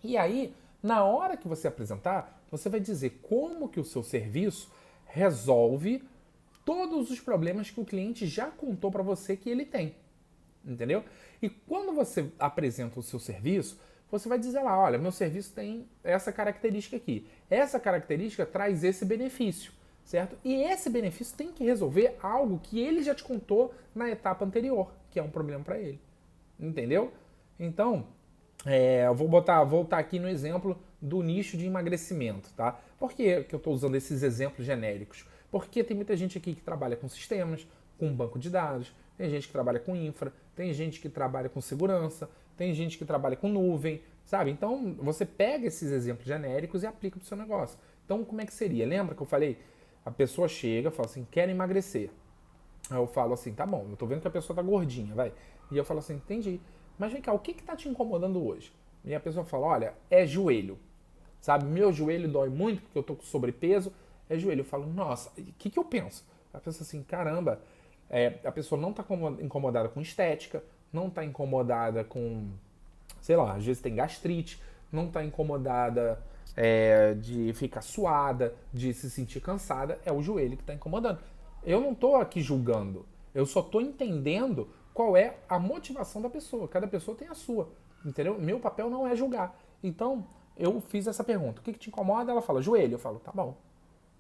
E aí, na hora que você apresentar, você vai dizer como que o seu serviço resolve todos os problemas que o cliente já contou para você que ele tem. Entendeu? E quando você apresenta o seu serviço, você vai dizer lá, olha, meu serviço tem essa característica aqui. Essa característica traz esse benefício, certo? E esse benefício tem que resolver algo que ele já te contou na etapa anterior, que é um problema para ele. Entendeu? Então, eu vou voltar aqui no exemplo do nicho de emagrecimento, tá? Por que eu estou usando esses exemplos genéricos? Porque tem muita gente aqui que trabalha com sistemas, com banco de dados, tem gente que trabalha com infra, tem gente que trabalha com segurança, tem gente que trabalha com nuvem, sabe? Então, você pega esses exemplos genéricos e aplica para o seu negócio. Então, como é que seria? Lembra que eu falei? A pessoa chega, fala assim, quero emagrecer. Aí eu falo assim, tá bom, eu tô vendo que a pessoa tá gordinha, vai. E eu falo assim, entendi. Mas vem cá, o que tá te incomodando hoje? E a pessoa fala, olha, é joelho. Sabe, meu joelho dói muito porque eu tô com sobrepeso, é joelho. Eu falo, nossa, o que eu penso? A pessoa assim, caramba, a pessoa não tá incomodada com estética, não tá incomodada com, sei lá, às vezes tem gastrite, não tá incomodada de ficar suada, de se sentir cansada, é o joelho que tá incomodando. Eu não tô aqui julgando, eu só tô entendendo qual é a motivação da pessoa. Cada pessoa tem a sua, entendeu? Meu papel não é julgar. Então, eu fiz essa pergunta. O que te incomoda? Ela fala, joelho. Eu falo, tá bom.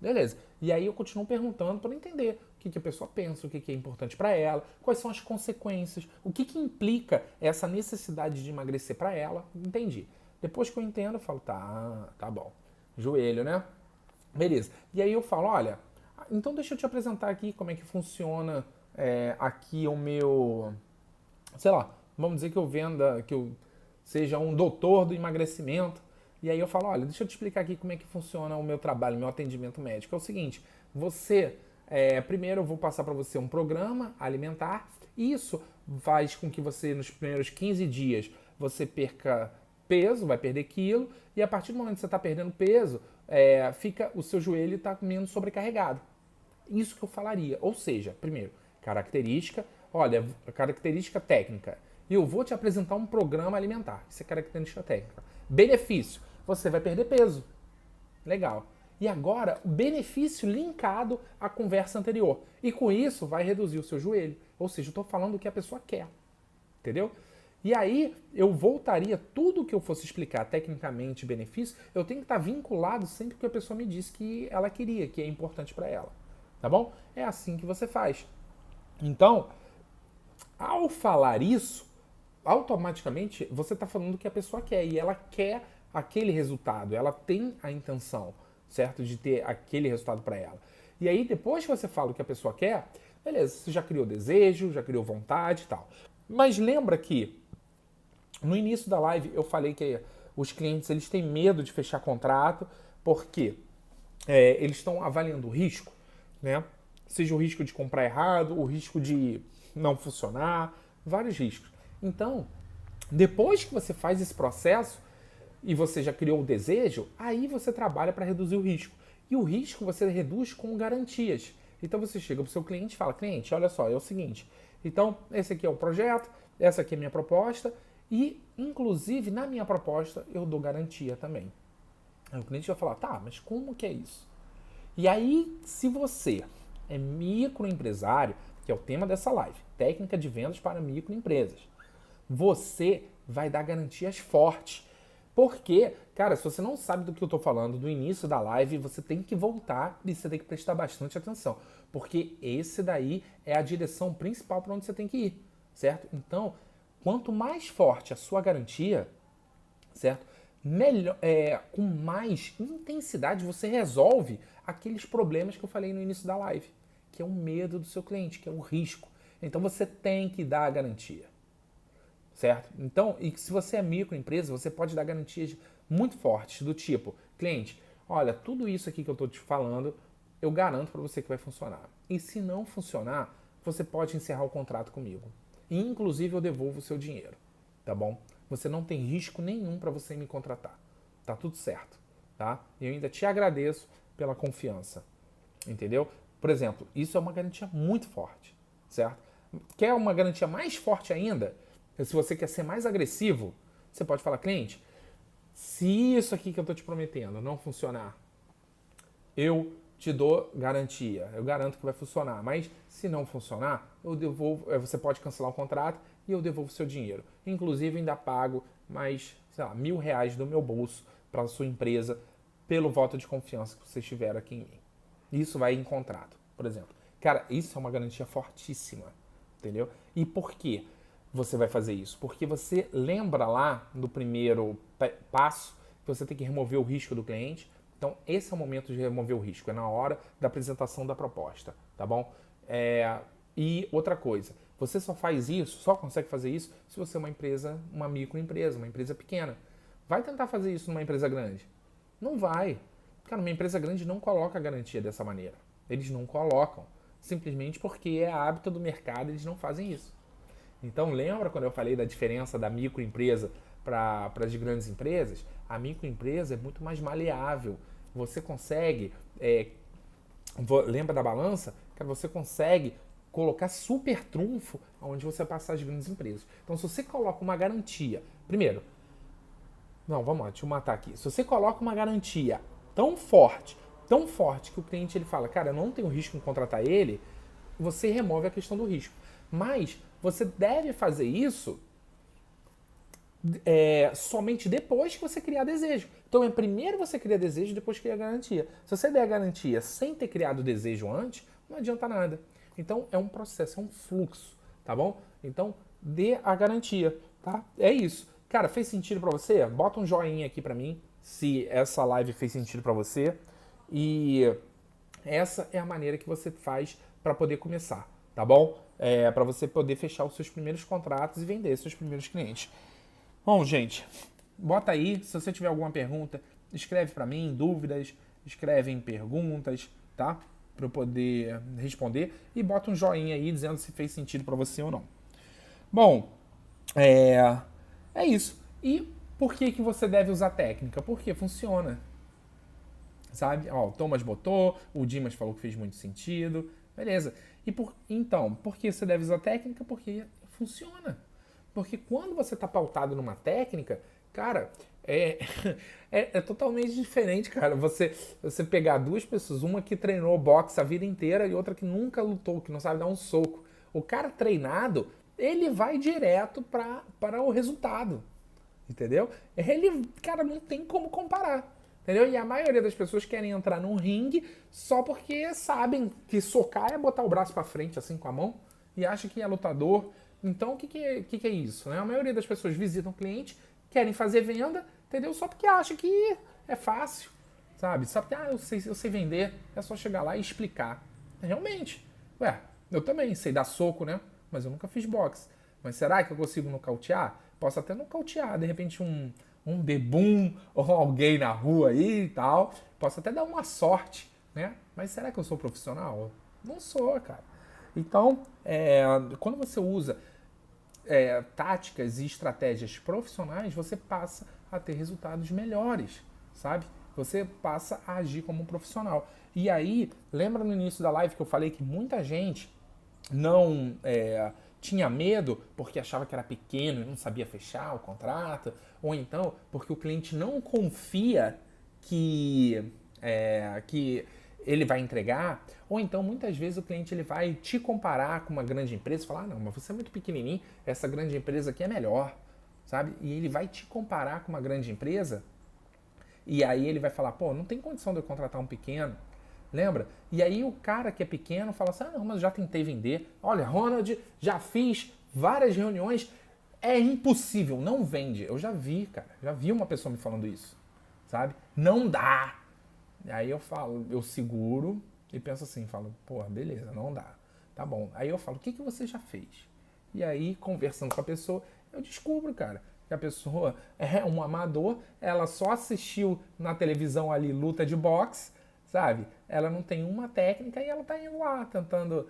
Beleza. E aí eu continuo perguntando para entender o que a pessoa pensa, o que é importante para ela, quais são as consequências, o que implica essa necessidade de emagrecer para ela. Entendi. Depois que eu entendo, eu falo, tá bom. Joelho, né? Beleza. E aí eu falo, olha, então deixa eu te apresentar aqui como é que funciona aqui o meu, sei lá, vamos dizer que eu venda, que eu seja um doutor do emagrecimento. E aí eu falo, olha, deixa eu te explicar aqui como é que funciona o meu trabalho, meu atendimento médico. É o seguinte, primeiro eu vou passar para você um programa alimentar, e isso faz com que você, nos primeiros 15 dias, você perca peso, vai perder quilo, e a partir do momento que você está perdendo peso, o seu joelho está menos sobrecarregado. Isso que eu falaria. Ou seja, primeiro, característica, olha, característica técnica. E eu vou te apresentar um programa alimentar. Isso é característica técnica. Benefício, você vai perder peso. Legal. E agora, o benefício linkado à conversa anterior. E com isso, vai reduzir o seu joelho. Ou seja, eu estou falando o que a pessoa quer. Entendeu? E aí, eu voltaria, tudo que eu fosse explicar tecnicamente benefício, eu tenho que estar vinculado sempre que a pessoa me disse que ela queria, que é importante para ela. Tá bom? É assim que você faz. Então, ao falar isso, automaticamente você está falando o que a pessoa quer. E ela quer aquele resultado. Ela tem a intenção, certo? De ter aquele resultado para ela. E aí, depois que você fala o que a pessoa quer, beleza, você já criou desejo, já criou vontade e tal. Mas lembra que no início da live eu falei que os clientes eles têm medo de fechar contrato porque eles estão avaliando o risco, né? Seja o risco de comprar errado, o risco de não funcionar, vários riscos. Então, depois que você faz esse processo e você já criou o desejo, aí você trabalha para reduzir o risco. E o risco você reduz com garantias. Então você chega para o seu cliente e fala, cliente, olha só, é o seguinte, então esse aqui é o projeto, essa aqui é a minha proposta e, inclusive, na minha proposta eu dou garantia também. Aí o cliente vai falar, tá, mas como que é isso? E aí, se você é microempresário, que é o tema dessa live, técnica de vendas para microempresas, você vai dar garantias fortes. Porque, cara, se você não sabe do que eu estou falando do início da live, você tem que voltar e você tem que prestar bastante atenção. Porque esse daí é a direção principal para onde você tem que ir, certo? Então, quanto mais forte a sua garantia, certo? Melhor, com mais intensidade você resolve aqueles problemas que eu falei no início da live, que é o medo do seu cliente, que é o risco. Então você tem que dar a garantia, certo? Então, e se você é microempresa, você pode dar garantias muito fortes, do tipo, cliente, olha, tudo isso aqui que eu estou te falando, eu garanto para você que vai funcionar. E se não funcionar, você pode encerrar o contrato comigo. E, inclusive, eu devolvo o seu dinheiro, tá bom? Você não tem risco nenhum para você me contratar. Tá tudo certo, tá? E eu ainda te agradeço pela confiança, entendeu? Por exemplo, isso é uma garantia muito forte, certo? Quer uma garantia mais forte ainda? Se você quer ser mais agressivo, você pode falar, cliente, se isso aqui que eu estou te prometendo não funcionar, eu te dou garantia, eu garanto que vai funcionar, mas se não funcionar, eu devolvo, você pode cancelar o contrato e eu devolvo o seu dinheiro. Inclusive, ainda pago mais, sei lá, R$ 1.000 do meu bolso para a sua empresa pelo voto de confiança que vocês tiveram aqui em mim. Isso vai em contrato, por exemplo. Cara, isso é uma garantia fortíssima, entendeu? E por quê você vai fazer isso? Porque você lembra lá no primeiro passo que você tem que remover o risco do cliente. Então, esse é o momento de remover o risco, é na hora da apresentação da proposta, tá bom? E outra coisa, você só faz isso, só consegue fazer isso se você é uma empresa, uma microempresa, uma empresa pequena. Vai tentar fazer isso numa empresa grande? Não vai. Cara, uma empresa grande não coloca garantia dessa maneira. Eles não colocam, simplesmente porque é hábito do mercado, eles não fazem isso. Então, lembra quando eu falei da diferença da microempresa para as grandes empresas? A microempresa é muito mais maleável. Você consegue, lembra da balança? Cara, você consegue colocar super trunfo onde você passar as grandes empresas. Então, se você coloca uma garantia, primeiro, não, vamos lá, deixa eu matar aqui. Se você coloca uma garantia tão forte que o cliente ele fala, cara, eu não tenho risco em contratar ele, você remove a questão do risco. Mas você deve fazer isso somente depois que você criar desejo. Então é primeiro você cria desejo, depois cria garantia. Se você der a garantia sem ter criado o desejo antes, não adianta nada. Então é um processo, é um fluxo, tá bom? Então dê a garantia, tá? É isso. Cara, fez sentido pra você? Bota um joinha aqui pra mim se essa live fez sentido pra você. E essa é a maneira que você faz para poder começar, tá bom? Para você poder fechar os seus primeiros contratos e vender seus primeiros clientes. Bom, gente, bota aí, se você tiver alguma pergunta, escreve para mim, dúvidas, escreve em perguntas, tá? Para eu poder responder e bota um joinha aí dizendo se fez sentido para você ou não. Bom, é isso. E Por que que você deve usar técnica? Porque funciona, sabe? Ó, o Thomas botou, o Dimas falou que fez muito sentido, beleza. Então, por que você deve usar técnica? Porque funciona. Porque quando você está pautado numa técnica, cara, é totalmente diferente, cara. Você pegar duas pessoas, uma que treinou boxe a vida inteira e outra que nunca lutou, que não sabe dar um soco. O cara treinado, ele vai direto para o resultado, entendeu? Cara, não tem como comparar. Entendeu? E a maioria das pessoas querem entrar num ringue só porque sabem que socar é botar o braço para frente assim com a mão e acha que é lutador. Então, o que é isso? Né? A maioria das pessoas visitam o cliente, querem fazer venda, entendeu? Só porque acha que é fácil, sabe? Só porque, eu sei vender, é só chegar lá e explicar. Realmente. Ué, eu também sei dar soco, né? Mas eu nunca fiz boxe. Mas será que eu consigo nocautear? Posso até nocautear, de repente um bebum ou alguém na rua aí e tal. Posso até dar uma sorte, né? Mas será que eu sou profissional? Não sou, cara. Então, quando você usa táticas e estratégias profissionais, você passa a ter resultados melhores, sabe? Você passa a agir como um profissional. E aí, lembra no início da live que eu falei que muita gente não tinha medo porque achava que era pequeno e não sabia fechar o contrato, ou então porque o cliente não confia que ele vai entregar, ou então muitas vezes o cliente ele vai te comparar com uma grande empresa e falar, não, mas você é muito pequenininho, essa grande empresa aqui é melhor, sabe? E ele vai te comparar com uma grande empresa e aí ele vai falar, pô, não tem condição de eu contratar um pequeno. Lembra? E aí o cara que é pequeno fala assim, não, mas eu já tentei vender. Olha, Ronald, já fiz várias reuniões. É impossível, não vende. Eu já vi, cara. Já vi uma pessoa me falando isso. Sabe? Não dá. Aí eu falo, eu seguro e penso assim, falo, pô, beleza, não dá. Tá bom. Aí eu falo, o que você já fez? E aí, conversando com a pessoa, eu descubro, cara, que a pessoa é um amador, ela só assistiu na televisão ali luta de boxe, sabe? Ela não tem uma técnica e ela tá indo lá tentando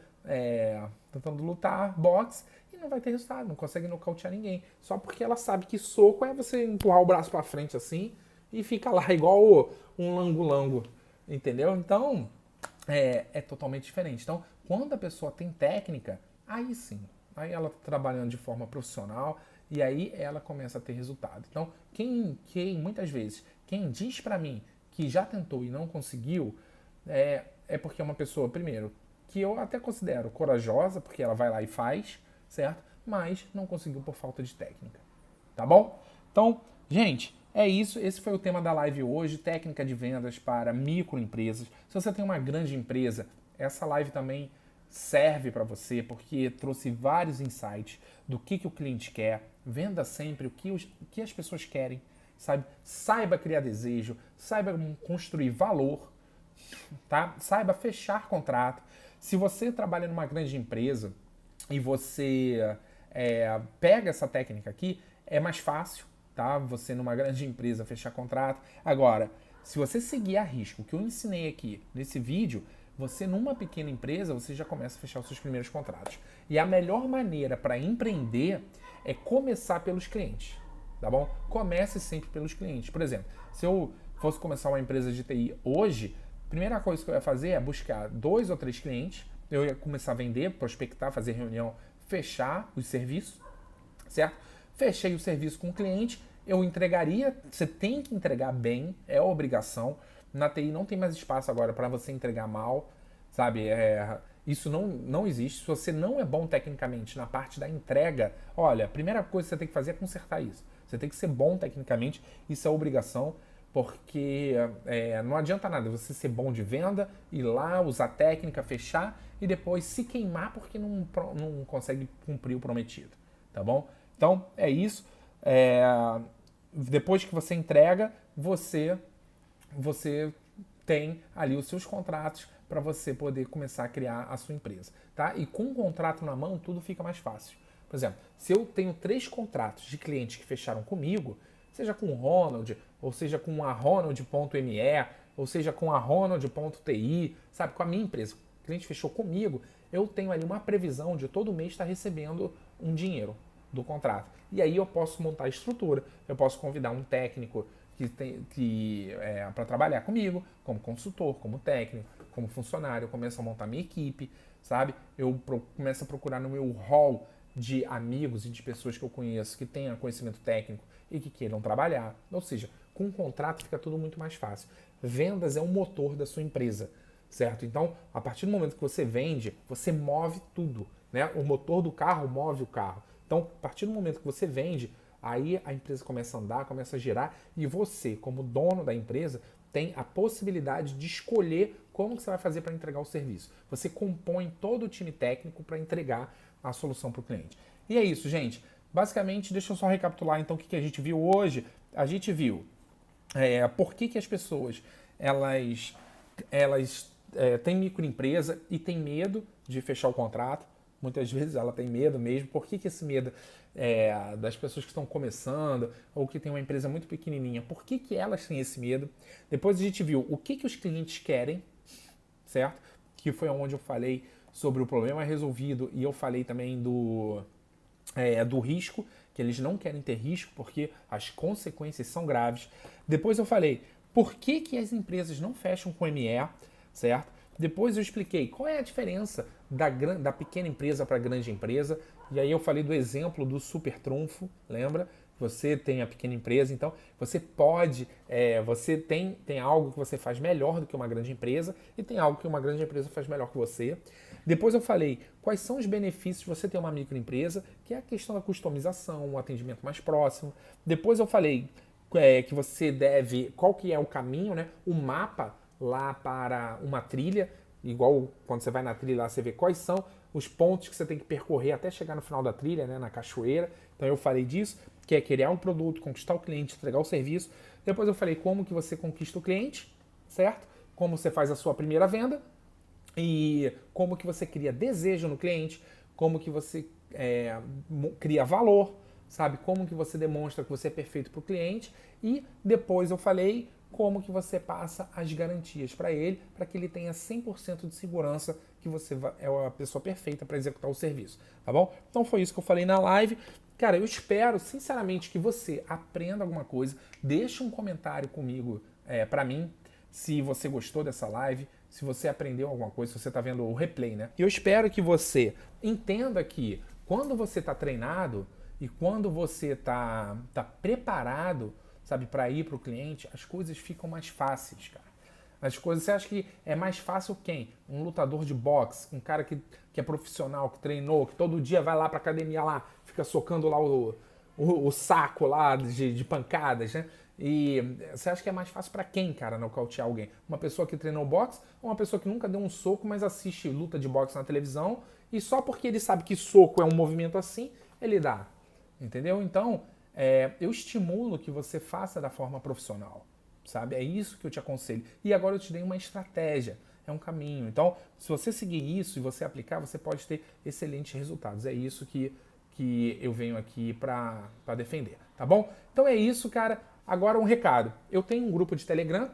lutar boxe e não vai ter resultado, não consegue nocautear ninguém. Só porque ela sabe que soco é você empurrar o braço pra frente assim e fica lá igual um lango-lango, entendeu? Então, é totalmente diferente. Então, quando a pessoa tem técnica, aí sim, aí ela tá trabalhando de forma profissional e aí ela começa a ter resultado. Então, muitas vezes, quem diz pra mim que já tentou e não conseguiu, é porque é uma pessoa, primeiro, que eu até considero corajosa, porque ela vai lá e faz, certo? Mas não conseguiu por falta de técnica, tá bom? Então, gente, é isso. Esse foi o tema da live hoje, técnica de vendas para microempresas. Se você tem uma grande empresa, essa live também serve para você, porque trouxe vários insights do que o cliente quer. Venda sempre o que as pessoas querem, sabe? Saiba criar desejo, saiba construir valor, tá? Saiba fechar contrato. Se você trabalha numa grande empresa e você pega essa técnica aqui, é mais fácil, tá? Você numa grande empresa fechar contrato. Agora, se você seguir a risco, o que eu ensinei aqui nesse vídeo, você numa pequena empresa, você já começa a fechar os seus primeiros contratos. E a melhor maneira para empreender é começar pelos clientes, tá bom? Comece sempre pelos clientes. Por exemplo, se eu fosse começar uma empresa de TI hoje, a primeira coisa que eu ia fazer é buscar 2 ou 3 clientes, eu ia começar a vender, prospectar, fazer reunião, fechar os serviços, certo? Fechei o serviço com o cliente, eu entregaria, você tem que entregar bem, é obrigação. Na TI não tem mais espaço agora para você entregar mal, sabe? Isso não existe. Se você não é bom tecnicamente na parte da entrega, olha, a primeira coisa que você tem que fazer é consertar isso. Você tem que ser bom tecnicamente, isso é obrigação, porque não adianta nada você ser bom de venda, ir lá, usar técnica, fechar e depois se queimar porque não consegue cumprir o prometido, tá bom? Então, é isso. Depois que você entrega, você tem ali os seus contratos para você poder começar a criar a sua empresa, tá? E com o contrato na mão, tudo fica mais fácil. Por exemplo, se eu tenho 3 contratos de clientes que fecharam comigo, seja com o Ronald, ou seja com a Ronald.me, ou seja com a Ronald.ti, sabe, com a minha empresa, o cliente fechou comigo, eu tenho ali uma previsão de todo mês estar recebendo um dinheiro, do contrato. E aí eu posso montar a estrutura, eu posso convidar um técnico para trabalhar comigo, como consultor, como técnico, como funcionário, eu começo a montar minha equipe, sabe? Eu começo a procurar no meu hall de amigos e de pessoas que eu conheço que tenham conhecimento técnico e que queiram trabalhar. Ou seja, com um contrato fica tudo muito mais fácil. Vendas é o motor da sua empresa, certo? Então, a partir do momento que você vende, você move tudo, né? O motor do carro move o carro. Então, a partir do momento que você vende, aí a empresa começa a andar, começa a girar e você, como dono da empresa, tem a possibilidade de escolher como que você vai fazer para entregar o serviço. Você compõe todo o time técnico para entregar a solução para o cliente. E é isso, gente. Basicamente, deixa eu só recapitular então o que a gente viu hoje. A gente viu por que as pessoas elas têm microempresa e têm medo de fechar o contrato. Muitas vezes ela tem medo mesmo. Por que esse medo das pessoas que estão começando ou que tem uma empresa muito pequenininha? Por que elas têm esse medo? Depois a gente viu o que os clientes querem, certo? Que foi onde eu falei sobre o problema resolvido e eu falei também do risco, que eles não querem ter risco porque as consequências são graves. Depois eu falei por que as empresas não fecham com ME, certo? Depois eu expliquei qual é a diferença da pequena empresa para a grande empresa. E aí eu falei do exemplo do super trunfo, lembra? Você tem a pequena empresa, então você pode, você tem algo que você faz melhor do que uma grande empresa e tem algo que uma grande empresa faz melhor que você. Depois eu falei quais são os benefícios de você ter uma microempresa, que é a questão da customização, um atendimento mais próximo. Depois eu falei que você deve, qual que é o caminho, né? O mapa lá para uma trilha, igual quando você vai na trilha lá, você vê quais são os pontos que você tem que percorrer até chegar no final da trilha, né, na cachoeira. Então eu falei disso, que é criar um produto, conquistar o cliente, entregar o serviço. Depois eu falei como que você conquista o cliente, certo? Como você faz a sua primeira venda e como que você cria desejo no cliente, como que você cria valor, sabe? Como que você demonstra que você é perfeito para o cliente. E depois eu falei como que você passa as garantias para ele, para que ele tenha 100% de segurança que você é a pessoa perfeita para executar o serviço, tá bom? Então foi isso que eu falei na live. Cara, eu espero sinceramente que você aprenda alguma coisa. Deixa um comentário comigo para mim, se você gostou dessa live, se você aprendeu alguma coisa, se você está vendo o replay, né? E eu espero que você entenda que quando você está treinado e quando você tá preparado, sabe, para ir para o cliente, as coisas ficam mais fáceis, cara. As coisas, você acha que é mais fácil quem? Um lutador de boxe, um cara que é profissional, que treinou, que todo dia vai lá pra academia lá, fica socando lá o saco lá de pancadas, né? E você acha que é mais fácil pra quem, cara, nocautear alguém? Uma pessoa que treinou boxe ou uma pessoa que nunca deu um soco, mas assiste luta de boxe na televisão e só porque ele sabe que soco é um movimento assim, ele dá. Entendeu? Então, eu estimulo que você faça da forma profissional, sabe? É isso que eu te aconselho. E agora eu te dei uma estratégia, é um caminho. Então, se você seguir isso e você aplicar, você pode ter excelentes resultados. É isso que eu venho aqui para defender, tá bom? Então é isso, cara. Agora um recado. Eu tenho um grupo de Telegram.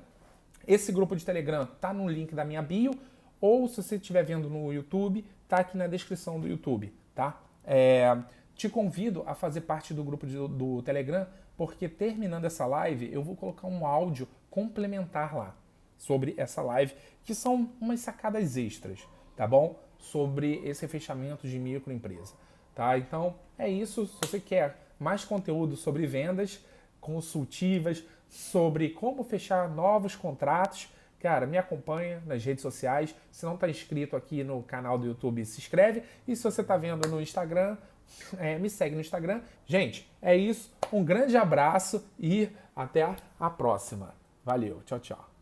Esse grupo de Telegram tá no link da minha bio, ou se você estiver vendo no YouTube, tá aqui na descrição do YouTube, tá? Te convido a fazer parte do grupo do Telegram, porque terminando essa live, eu vou colocar um áudio complementar lá sobre essa live, que são umas sacadas extras, tá bom? Sobre esse fechamento de microempresa, tá? Então, é isso. Se você quer mais conteúdo sobre vendas consultivas, sobre como fechar novos contratos, cara, me acompanha nas redes sociais. Se não está inscrito aqui no canal do YouTube, se inscreve. E se você está vendo no Instagram, me segue no Instagram. Gente, é isso. Um grande abraço e até a próxima. Valeu, tchau, tchau.